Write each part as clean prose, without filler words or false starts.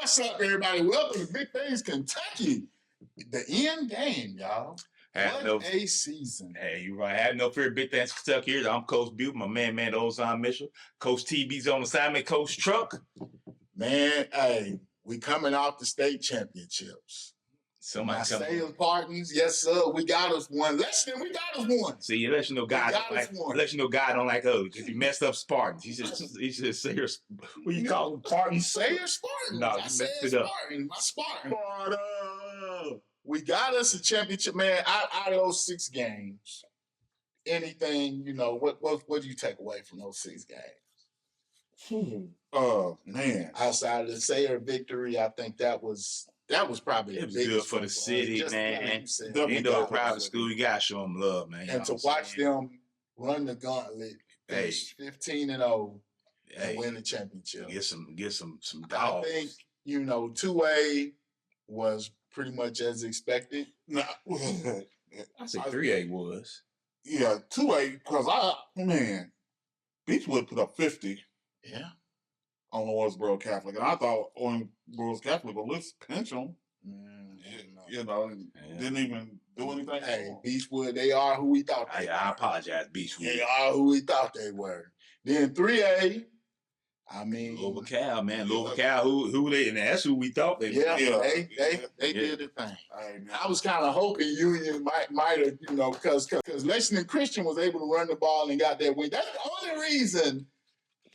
What's up, everybody? Welcome to Big Things Kentucky. The end game, y'all. What a season. Hey, you right. I have no fear of Big Things Kentucky here. I'm Coach Butte, my man, Ozon Mitchell. Coach TB's on assignment, Coach Truck. Man, hey, we coming off the state championships. Somebody Sayre Spartans, yes, sir. We got us one. Lexington, we got us one. See, let you know God don't like us. If you messed up Spartans, he said Sayre. What you call them? Spartans? Sayre Spartans. No, you messed it up. Spartan. We got us a championship, man. Out of those 6 games, anything, what do you take away from those 6 games? Man, outside of the Sayre victory, I think that was probably it was good for the city, man. Like private school, you gotta show them love, man. And to watch them run the gauntlet, 15-0, and win the championship. Get some dogs. I think 2A was pretty much as expected. No, I say 3A was. Yeah, 2A because Beechwood put up 50. Yeah. On Owensboro Catholic, and I thought Owensboro Catholic would let's pinch them. Didn't even do anything. Hey, Beechwood, they are who we thought they were. I apologize, Beechwood. They are who we thought they were. Then 3A, Louisville Cal, man. Louisville Cal, who they, and that's who we thought they were. Yeah, they did the thing. I was kind of hoping Union might have, because Lexington Christian was able to run the ball and got that win. That's the only reason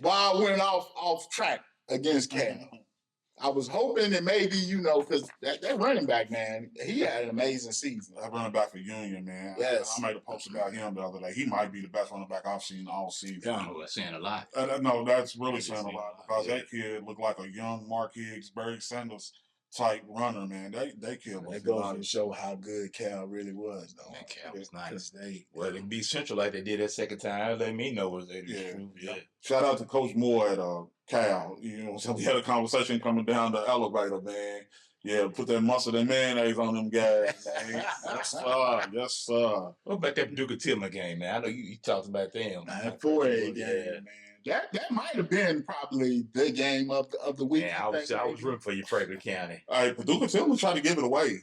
why I went off track against Cal. I was hoping that maybe, because that running back, man, he had an amazing season. That running back for Union, man. Yes. I made a post about him the other day. He might be the best running back I've seen all season. Yeah, that's saying a lot. No, that's really saying a lot because that kid looked like a young Mark Higgs, Barry Sanders type runner, man. They killed us. That goes to show how good Cal really was, though. Man, Cal was nice. They beat Central like they did that second time. Let me know what they did. Yeah. Shout out to Coach Moore at Cal. So we had a conversation coming down the elevator, man. Yeah, put that mustard and mayonnaise on them guys, man. Yes, sir. What about that Paducah Tillman game, man? I know you talked about them. That 4A game, man. That might have been probably the game of the week. Man, I was rooting for you, Franklin County. Hey, Paducah Tillman tried to give it away.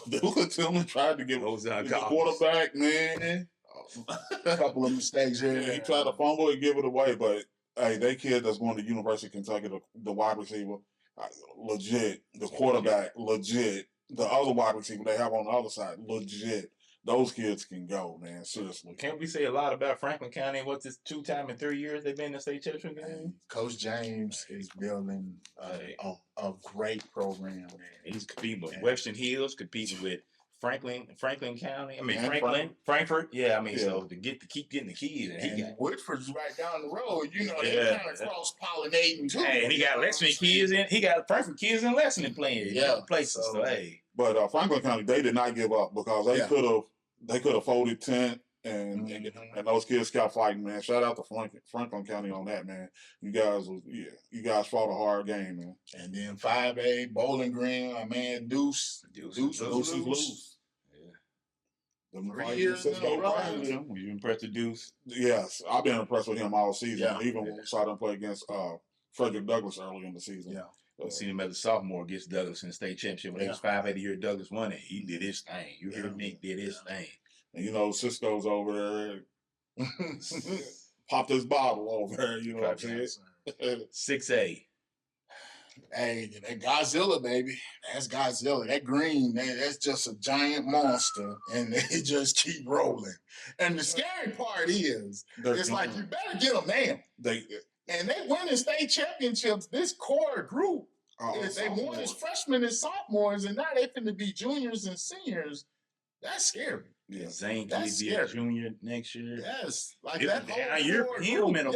Paducah Tillman tried to give it away. The quarterback, man. A couple of mistakes here. Yeah, he tried to fumble and give it away, but hey, that kid that's going to University of Kentucky, the wide receiver, legit. The quarterback, legit. The other wide receiver they have on the other side, legit. Those kids can go, man. Seriously. Can't we say a lot about Franklin County? What's this 2 time in 3 years they've been in the state championship game? Coach James is building a great program, man. He's competing with Western Hills, competing with Franklin County. Frankfurt. Yeah, so to keep getting the keys. And Woodford's right down the road. They're kind of cross-pollinating too. Hey, and he got Lexington kids in. He got Frankfurt kids in Lexington playing places. So hey. But Franklin County, they did not give up because they could have folded tent and those kids kept fighting, man. Shout out to Franklin County on that, man. You guys fought a hard game, man. And then 5A, Bowling Green, my man Deuce is loose. Yeah. 3 years in a row. Were you impressed with Deuce? Yes, I've been impressed with him all season. Even when we saw them play against Frederick Douglass early in the season. Yeah. We seen him as a sophomore against Douglas in the state championship. When he was 5A the year Douglas won it, he did his thing. You heard me? Did his thing. And Cisco's over there, popped his bottle over there. You know what I'm saying? 6A. Hey, that Godzilla, baby. That's Godzilla. That green, that's just a giant monster, and they just keep rolling. And the scary part is, it's like you better get them now. And they winning state championships. This core group, they won as freshmen and sophomores, and now they finna be juniors and seniors. That's scary. Yeah, Zane could be a junior next year. Yes, like that whole group.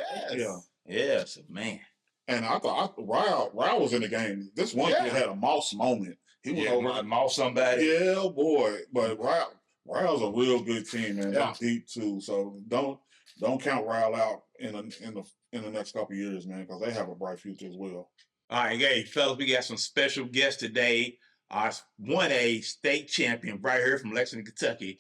Yes, man. And I thought Ryle was in the game. This one kid had a mouse moment. He was over to mouse somebody. Yeah, boy. But Ryle's a real good team, man. They're deep too. So don't count Ryle out in the next couple of years, man, because they have a bright future as well. All right, hey, fellas, we got some special guests today. Our 1A state champion right here from Lexington, Kentucky.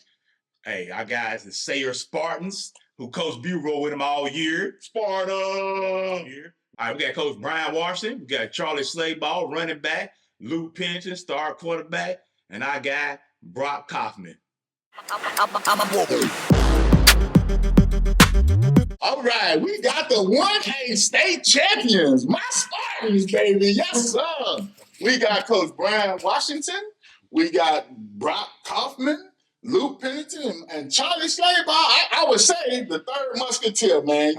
Hey, our guys, the Sayre Spartans, who Coach Butte rode with him all year. Sparta! All right, we got Coach Brian Washington. We got Charlie Slabaugh, running back. Lou Pennington, star quarterback. And our guy, Brock Coffman. All right, we got the 1A state champions, my Spartans, baby. Yes, sir. We got Coach Brian Washington. We got Brock Coffman, Luke Pennington, and Charlie Slabaugh. I would say the third musketeer, man.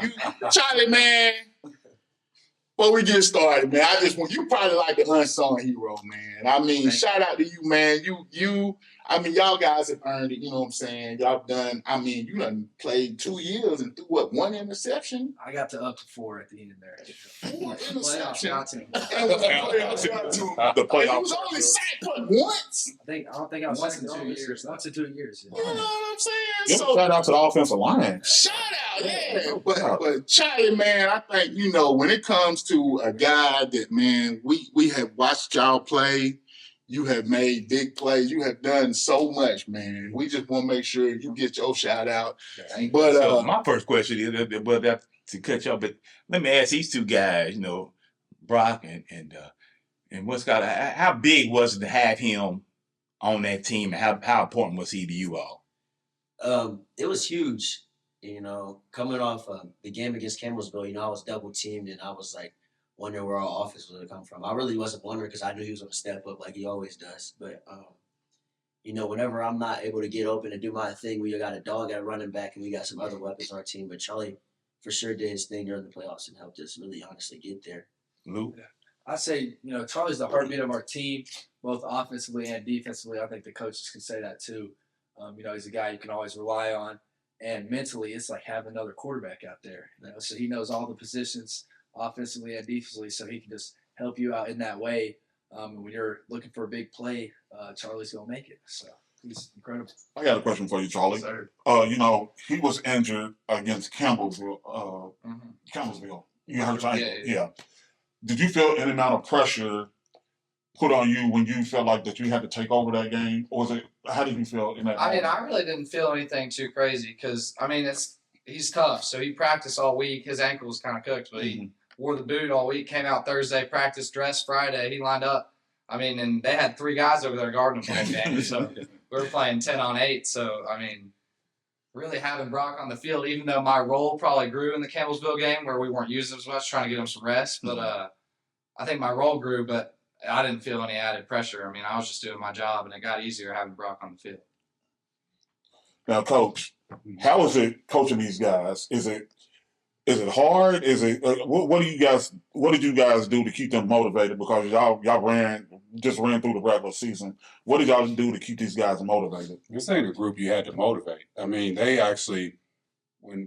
Charlie, man. Before we get started, man, you probably like the unsung hero, man. I mean, shout out to you, man. Y'all guys have earned it, you know what I'm saying? Y'all done, you done played 2 years and threw what, 1 interception? I got to up to 4 at the end there. 4 interceptions. The playoffs. He was only sacked once. I don't think I was once in 2 years. Once in 2 years. You know what I'm saying? Yeah, shout out to the offensive line. Shout out, yeah. But Charlie, man, I think, when it comes to a guy that, man, we have watched y'all play. You have made big plays. You have done so much, man. We just want to make sure you get your shout out. But so my first question is, to cut you off, but let me ask these two guys, Brock and what's got how big was it to have him on that team, and how important was he to you all? It was huge. Coming off the game against Campbellsville, I was double teamed, and I was like wondering where our offense was going to come from. I really wasn't wondering because I knew he was going to step up like he always does. But, whenever I'm not able to get open and do my thing, we got a dog at running back and we got some other weapons on our team. But Charlie for sure did his thing during the playoffs and helped us really honestly get there. Lou? I say, Charlie's the heartbeat of our team, both offensively and defensively. I think the coaches can say that too. He's a guy you can always rely on. And mentally, it's like having another quarterback out there. So he knows all the positions offensively and defensively, so he can just help you out in that way. When you're looking for a big play, Charlie's going to make it. So he's incredible. I got a question for you, Charlie. He was injured against Campbellsville. Campbellsville. You heard yeah. Did you feel any amount of pressure put on you when you felt like that you had to take over that game? Or how did you feel in that moment? I really didn't feel anything too crazy because, he's tough. So he practiced all week. His ankle was kind of cooked, but he wore the boot all week, came out Thursday, practiced, dressed Friday. He lined up. And they had 3 guys over there guarding him all game. So we were playing 10 on 8. So, really having Brock on the field, even though my role probably grew in the Campbellsville game where we weren't using him as much, trying to get him some rest. But I think my role grew, but I didn't feel any added pressure. I was just doing my job, and it got easier having Brock on the field. Now, Coach, how is it coaching these guys? Is it hard? Is it what did you guys do to keep them motivated? Because y'all ran through the regular season. What did y'all do to keep these guys motivated? This ain't a group you had to motivate. They actually,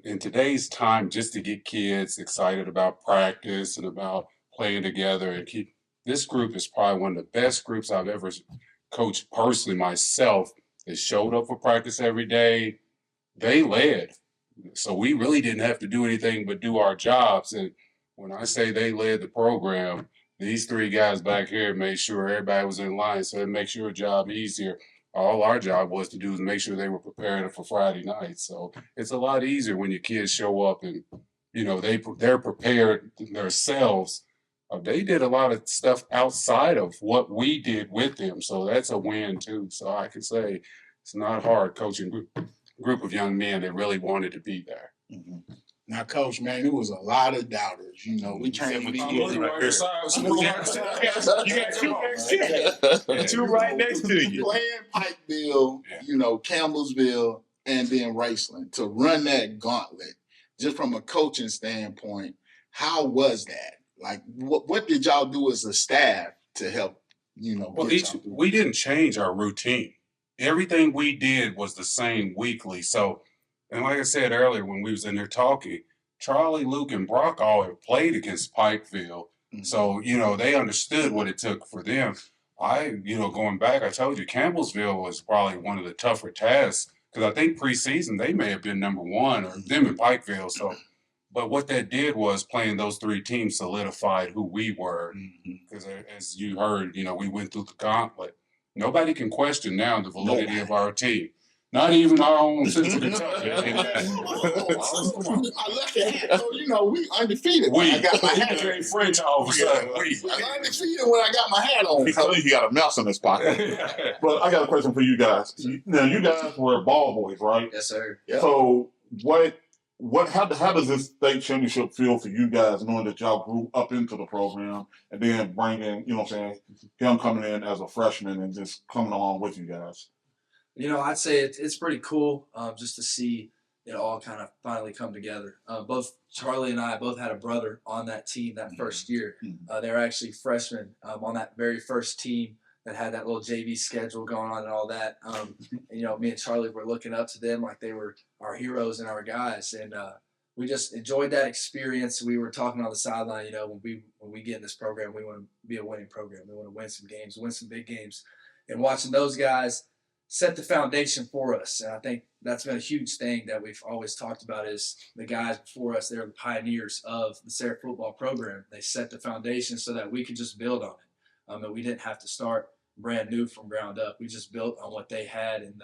in today's time, just to get kids excited about practice and about playing together and keep. This group is probably one of the best groups I've ever coached personally myself. They showed up for practice every day. They led. So we really didn't have to do anything but do our jobs. And when I say they led the program, these 3 guys back here made sure everybody was in line. So it makes your job easier. All our job was to do is make sure they were prepared for Friday night. So it's a lot easier when your kids show up and, they're prepared themselves. They did a lot of stuff outside of what we did with them. So that's a win too. So I can say it's not hard coaching group of young men that really wanted to be there. Now, Coach, man, it was a lot of doubters. We can't be You got 2 right next to you. Playing Pikeville, Campbellsville, and then Raceland to run that gauntlet. Just from a coaching standpoint, how was that? Like, what did y'all do as a staff to help, we didn't change our routine. Everything we did was the same weekly. So, and like I said earlier when we was in there talking, Charlie, Luke, and Brock all have played against Pikeville. So, they understood what it took for them. Going back, I told you, Campbellsville was probably one of the tougher tasks because I think preseason they may have been number 1 or them in Pikeville. So, but what that did was playing those 3 teams solidified who we were. Because as you heard, we went through the gauntlet. Nobody can question now the validity of our team. Not even our own Central Kentucky. I left the hat. So, you know, we undefeated when I got my hat on. French all of a sudden. Undefeated when I got my hat on. He told you he got a mouse in his pocket. But I got a question for you guys. Now, you guys were ball boys, right? Yes, sir. Yeah. So how does this state championship feel for you guys, knowing that y'all grew up into the program and then bringing, you know what I'm saying, him coming in as a freshman and just coming along with you guys? You know, I'd say it's pretty cool just to see it all kind of finally come together. Both Charlie and I both had a brother on that team that first year. They were actually freshmen on that very first team that had that little JV schedule going on and all that. And, you know, me and Charlie were looking up to them like they were our heroes and our guys. And we just enjoyed that experience. We were talking on the sideline, you know, when we get in this program, we want to be a winning program. We want to win some games, win some big games. And watching those guys set the foundation for us. And I think that's been a huge thing that we've always talked about is the guys before us, they're the pioneers of the Sayre football program. They set the foundation so that we could just build on it. And we didn't have to start brand new from ground up. We just built on what they had and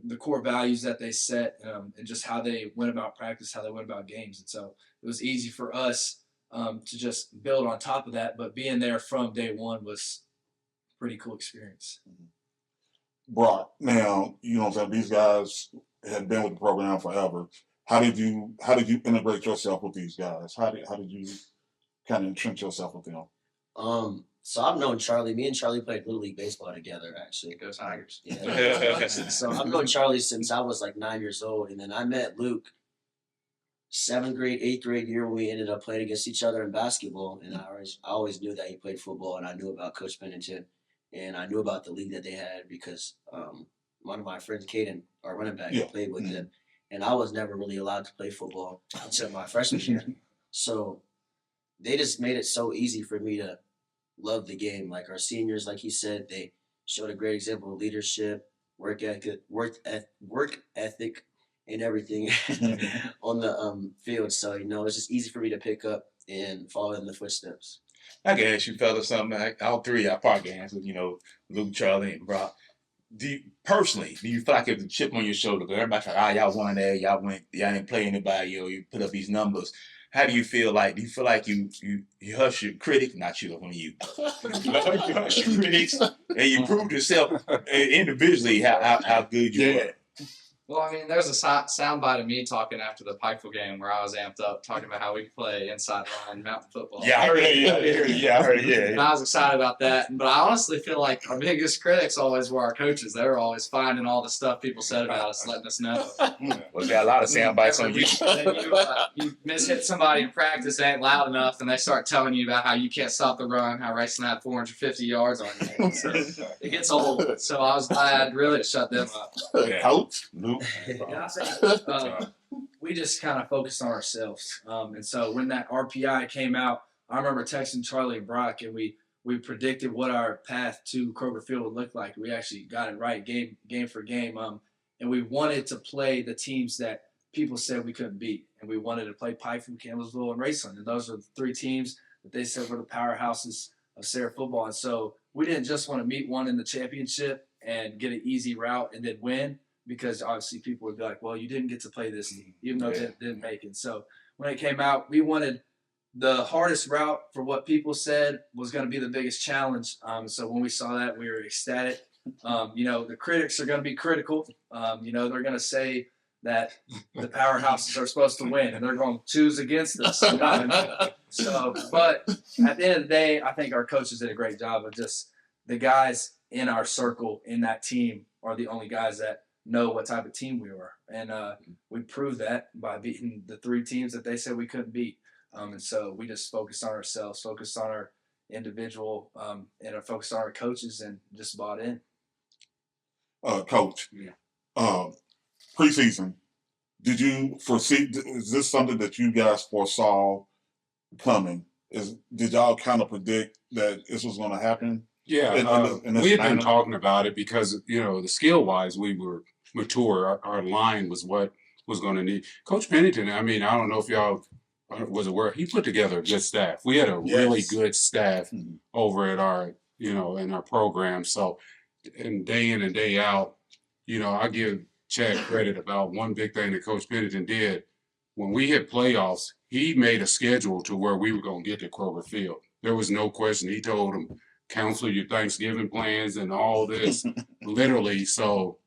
the core values that they set and just how they went about practice, how they went about games. And so it was easy for us to just build on top of that. But being there from day one was a pretty cool experience. Brock, now, you know what I'm saying, these guys had been with the program forever. How did you integrate yourself with these guys? How did you kind of entrench yourself with them? So I've known Charlie. Me and Charlie played Little League baseball together, actually. Go Tigers. Yeah. So I've known Charlie since I was like 9 years old. And then I met Luke 7th grade, 8th grade year when we ended up playing against each other in basketball. And I always knew that he played football, and I knew about Coach Pennington. And I knew about the league that they had because one of my friends, Caden, our running back, played with them. And I was never really allowed to play football until my freshman year. So they just made it so easy for me to love the game. Like our seniors, like he said, they showed a great example of leadership, work ethic, and everything on the field. So, you know, it's just easy for me to pick up and follow in the footsteps. I can ask you fellas something. All three I probably can answer, you know, Luke, Charlie, and Brock. Do you feel like it's a chip on your shoulder? Because everybody's like, y'all won there, y'all didn't play anybody, you put up these numbers. How do you feel like? Do you feel like you hush your critics? Not you, only you. You hush your critics, and you proved yourself individually how good you are. Well, I mean, there's a soundbite of me talking after the Pikeville game where I was amped up, talking about how we could play inside line mountain football. Yeah, I heard it. And I was excited about that. But I honestly feel like our biggest critics always were our coaches. They were always finding all the stuff people said about us, letting us know. Well, got a lot of sound bites on you. You mishit somebody in practice, they ain't loud enough, and they start telling you about how you can't stop the run, how Racing had 450 yards on you. So it gets old. So I was glad really to shut them up. Coach? Luke? Yeah, I think we just kind of focused on ourselves. And so when that RPI came out, I remember texting Charlie and Brock, and we predicted what our path to Kroger Field would look like. We actually got it right game for game. And we wanted to play the teams that people said we couldn't beat. And we wanted to play Pikeville, Campbellsville, and Raceland. And those are the three teams that they said were the powerhouses of Sayre football. And so we didn't just want to meet one in the championship and get an easy route and then win, because obviously people would be like, well, you didn't get to play this team, even though they didn't make it. So when it came out, we wanted the hardest route for what people said was going to be the biggest challenge. So when we saw that, we were ecstatic. You know, the critics are going to be critical. You know, they're going to say that the powerhouses are supposed to win, and they're going to choose against us. So, but at the end of the day, I think our coaches did a great job of just the guys in our circle in that team are the only guys that know what type of team we were. And we proved that by beating the three teams that they said we couldn't beat. And so we just focused on ourselves, focused on our individual, and focused on our coaches and just bought in. Coach, preseason, did you foresee, is this something that you guys foresaw coming? Did y'all kind of predict that this was going to happen? Yeah, we had been talking about it because, you know, the skill-wise, we were mature. Our line was what was going to need. Coach Pennington, I mean, I don't know if y'all was aware, he put together a good staff. We had a really good staff over at our, you know, in our program. So, and day in and day out, you know, I give Chad credit about one big thing that Coach Pennington did. When we hit playoffs, he made a schedule to where we were going to get to Kroger Field. There was no question. He told them, cancel your Thanksgiving plans and all this, literally. So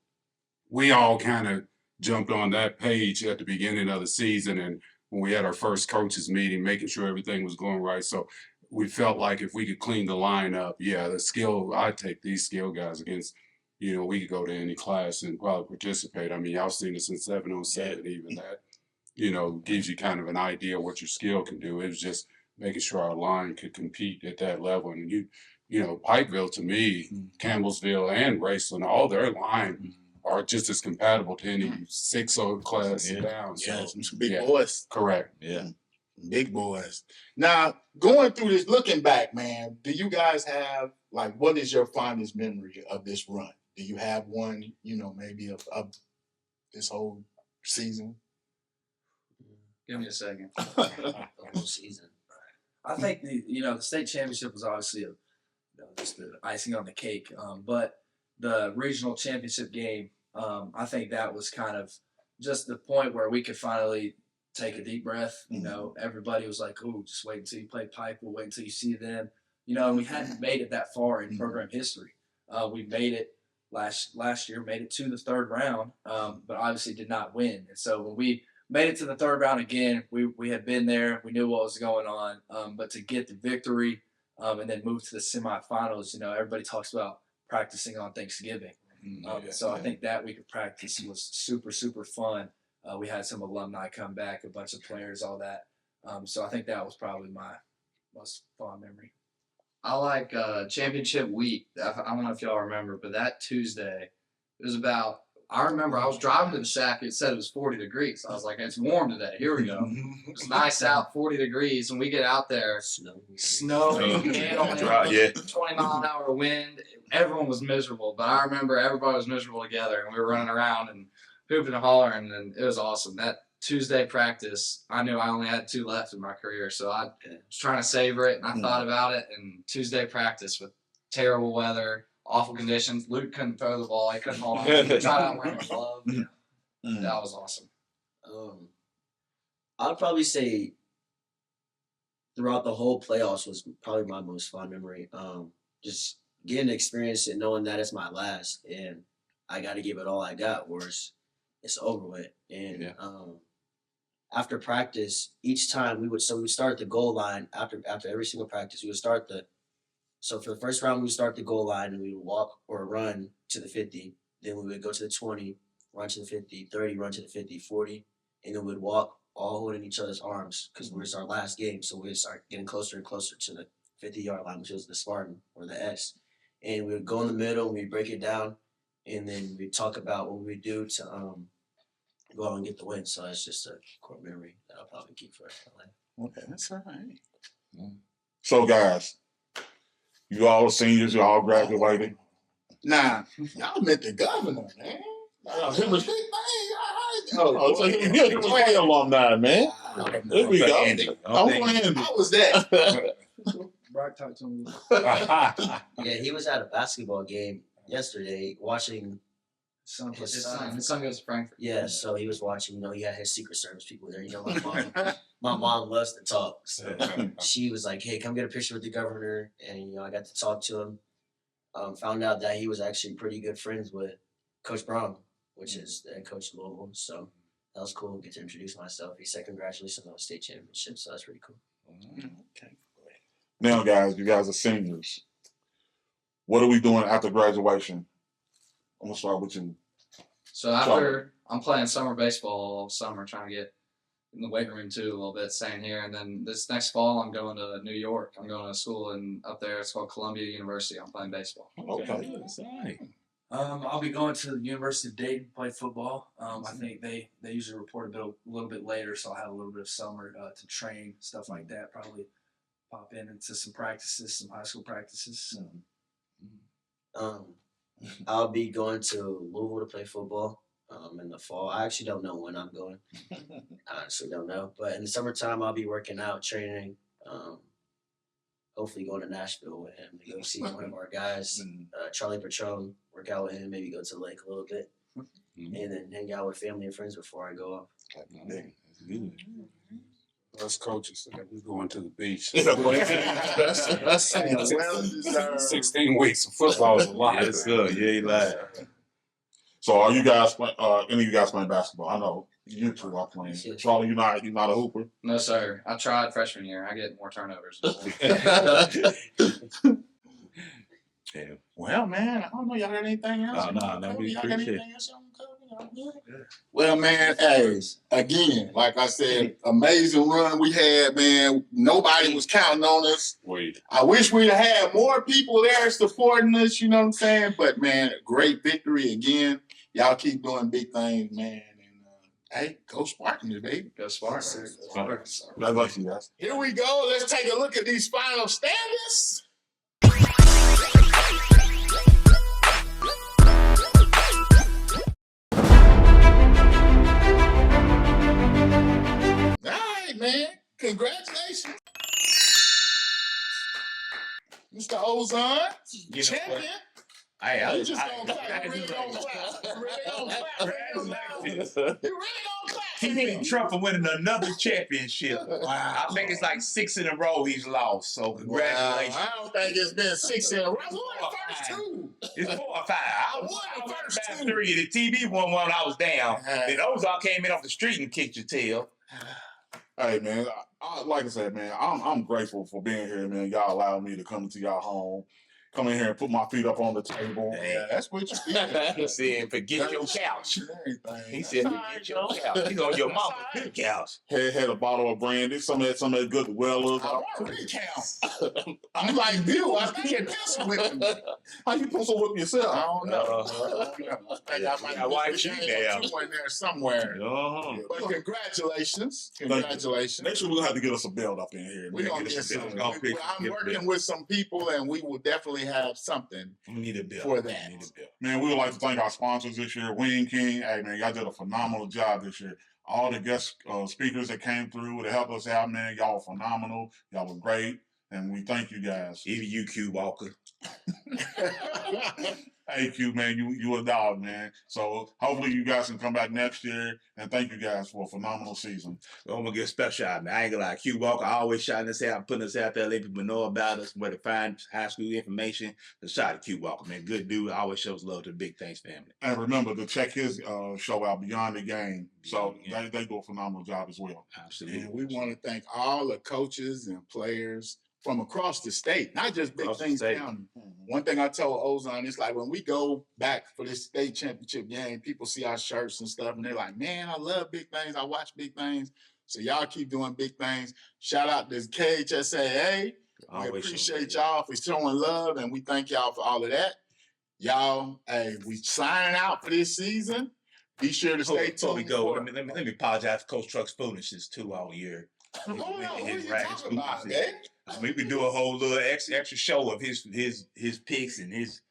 we all kind of jumped on that page at the beginning of the season. And when we had our first coaches meeting, making sure everything was going right. So we felt like if we could clean the line up, the skill, I'd take these skill guys against, we could go to any class and probably participate. I mean, y'all seen it since 707, even that, gives you kind of an idea what your skill can do. It was just making sure our line could compete at that level. And Pikeville to me, Campbellsville and Raceland, all their line are just as compatible to any 6-0 class down. Yeah, So, some big boys. Correct. Yeah. Big boys. Now, going through this, looking back, man, do you guys have, what is your fondest memory of this run? Do you have one, maybe of this whole season? Give me a second. The whole season. I think the state championship was obviously just the icing on the cake. But the regional championship game, I think that was kind of just the point where we could finally take a deep breath. Everybody was like, "Oh, just wait until you play Pike. We'll wait until you see them." And we hadn't made it that far in program history. We made it last year, made it to the third round, but obviously did not win. And so when we made it to the third round again, we had been there. We knew what was going on. But to get the victory and then move to the semifinals, everybody talks about practicing on Thanksgiving. So I think that week of practice was super, super fun. We had some alumni come back, a bunch of players, all that. So I think that was probably my most fond memory. I like championship week. I don't know if y'all remember, but that Tuesday, it was about. I remember I was driving to the shack. It said it was 40 degrees. I was like, "It's warm today. Here we go. It's nice out, 40 degrees." And we get out there, snow, Yeah. 20-mile-an-hour wind. Everyone was miserable, but I remember everybody was miserable together, and we were running around and hooping and hollering, and it was awesome. That Tuesday practice, I knew I only had 2 left in my career, so I was trying to savor it, and I thought about it. And Tuesday practice with terrible weather, awful conditions. Luke couldn't throw the ball. He couldn't hold on. He tried out wearing a glove. That was awesome. I'd probably say throughout the whole playoffs was probably my most fun memory. Just getting to experience it, knowing that it's my last, and I got to give it all I got, or it's over with. And after practice, each time we would start at the goal line after every single practice. We would start so for the first round, we would start the goal line and we would walk or run to the 50. Then we would go to the 20, run to the 50, 30, run to the 50, 40. And then we'd walk all holding each other's arms because it was our last game. So we'd start getting closer and closer to the 50-yard line, which was the Spartan or the S. And we would go in the middle and we'd break it down. And then we'd talk about what we do to go out and get the win. So it's just a core memory that I'll probably keep for my life. Okay, that's all right. So, guys, you all are seniors. You all graduated. Nah, y'all met the governor, man. It was big thing. Oh, so he was a alumni, man. There we go. How was that? Brock talked to me. Yeah, he was at a basketball game yesterday watching His son goes to Frankfurt. Yeah, so he was watching, he had his Secret Service people there. My mom loves to talk. So she was like, "Hey, come get a picture with the governor." And, I got to talk to him. Found out that he was actually pretty good friends with Coach Brown, which is the head coach of Louisville. So that was cool. Get to introduce myself. He said congratulations on the state championship. So that's pretty cool. Okay. Now, guys, you guys are seniors. What are we doing after graduation? I'm going to start with you. So after I'm playing summer baseball all summer, trying to get in the weight room too a little bit, staying here. And then this next fall, I'm going to New York. I'm going to school up there. It's called Columbia University. I'm playing baseball. Okay. That's all right. I'll be going to the University of Dayton to play football. I think they usually report a little bit later, so I'll have a little bit of summer to train, stuff like that. Probably pop into some practices, some high school practices. I'll be going to Louisville to play football in the fall. I actually don't know when I'm going. I honestly don't know. But in the summertime, I'll be working out, training, hopefully going to Nashville with him to go see one of our guys, Charlie Patron, work out with him, maybe go to the lake a little bit. and then hang out with family and friends before I go up. That's good. Us coaches, we going to the beach. That's well deserved. 16 weeks of football is a lot. Yes, sir. Yeah, you lying. So are you guys any of you guys playing basketball? I know you two are playing. Yes. Charlie, you're not a hooper. No, sir. I tried freshman year. I get more turnovers. Yeah. Well, man, I don't know. Y'all got anything else? Oh, no, we Y'all got appreciate anything else? Y'all good? Well, man, hey, again, like I said, amazing run we had, man. Nobody was counting on us. Wait. I wish we'd have had more people there supporting us, you know what I'm saying? But, man, great victory again. Y'all keep doing big things, man. And, hey, go Spartans, baby. Go Spartans. Congratulations, guys. Here we go. Let's take a look at these final standings. All right, man. Congratulations. Mr. Ozone, You know champion. what? I You just gonna clap. You really gonna clap. You really gonna clap. You really gonna clap. He beat Trump for winning another championship. Wow. I think it's like 6 in a row he's lost. So congratulations. Wow. I don't think it's been 6 in a row. I won the first 2. It's 4 or 5. I won the won first about 2. 3. The TV won one when I was down. Uh-huh. Then Ozark came in off the street and kicked your tail. Hey man, like I said, man, I'm grateful for being here, man. Y'all allowed me to come into y'all home, come in here and put my feet up on the table. Yeah, that's what you did. He said, forget your couch. He said, forget your couch. He's on your mama's good couch. Had a bottle of brandy, some of that good Wellers. I want to recount. I'm like Bill. I think it pencil with me. How you supposed to whip I yourself? don't know. I might I watch be you there. now. In there somewhere. Uh-huh. But congratulations. you. Congratulations. Next week we're gonna have to get us a belt up in here. We're man. gonna Get get us a some. belt. I'm working with some people, and we will definitely have something We need a bill. for that. We need a bill. Man, we would like to thank our sponsors this year, Wing King. Hey man, y'all did a phenomenal job this year. All the guest speakers that came through to help us out, man, y'all were phenomenal. Y'all were great, and we thank you guys. Even you, Q Walker. Hey Q, man, you a dog, man. So hopefully you guys can come back next year, and thank you guys for a phenomenal season. I'm gonna get a special out, man. I ain't gonna lie. Q Walker always shouting us out, putting us out there, letting people know about us, where to find high school information. So shout out to Q Walker, man. Good dude. Always shows love to the Big Things family. And remember to check his show out, Beyond the Game. So Yeah. they do a phenomenal job as well. Absolutely. And we want to thank all the coaches and players from across the state, not just Big Across the Things state. County. One thing I told Ozone, it's like when we go back for this state championship game, people see our shirts and stuff, and they're like, man, I love Big Things. I watch Big Things. So y'all keep doing big things. Shout out to KHSAA. We Always appreciate show y'all for showing love, and we thank y'all for all of that. Y'all, hey, we signing out for this season. Be sure to stay Before we tuned. go, for- let me apologize for Coach Truck's foolishness too all year. Hold on, what are His you rash talking about, foolishness. man? I mean, we could do a whole little extra show of his picks and his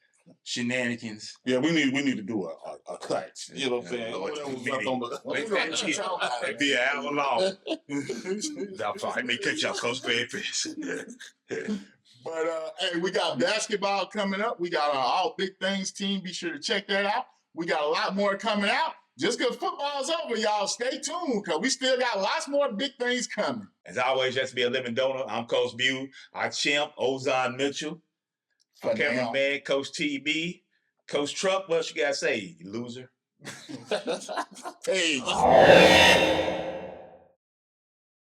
shenanigans. Yeah, we need to do a cut. You know what I'm saying? Lord, Whatever was too left many. on the- Wait, We're gonna that cut y'all out. It'd be an hour long. I'm sorry, I may cut y'all Coach Fairfax. But hey, we got basketball coming up. We got our All Big Things team. Be sure to check that out. We got a lot more coming out. Just because football's over, y'all, stay tuned because we still got lots more big things coming. As always, just be a living donor. I'm Coach View, our champ, Ozone Mitchell. Our For now. cameraman, Coach TB. Coach Truck, what you gotta say, you loser? Hey.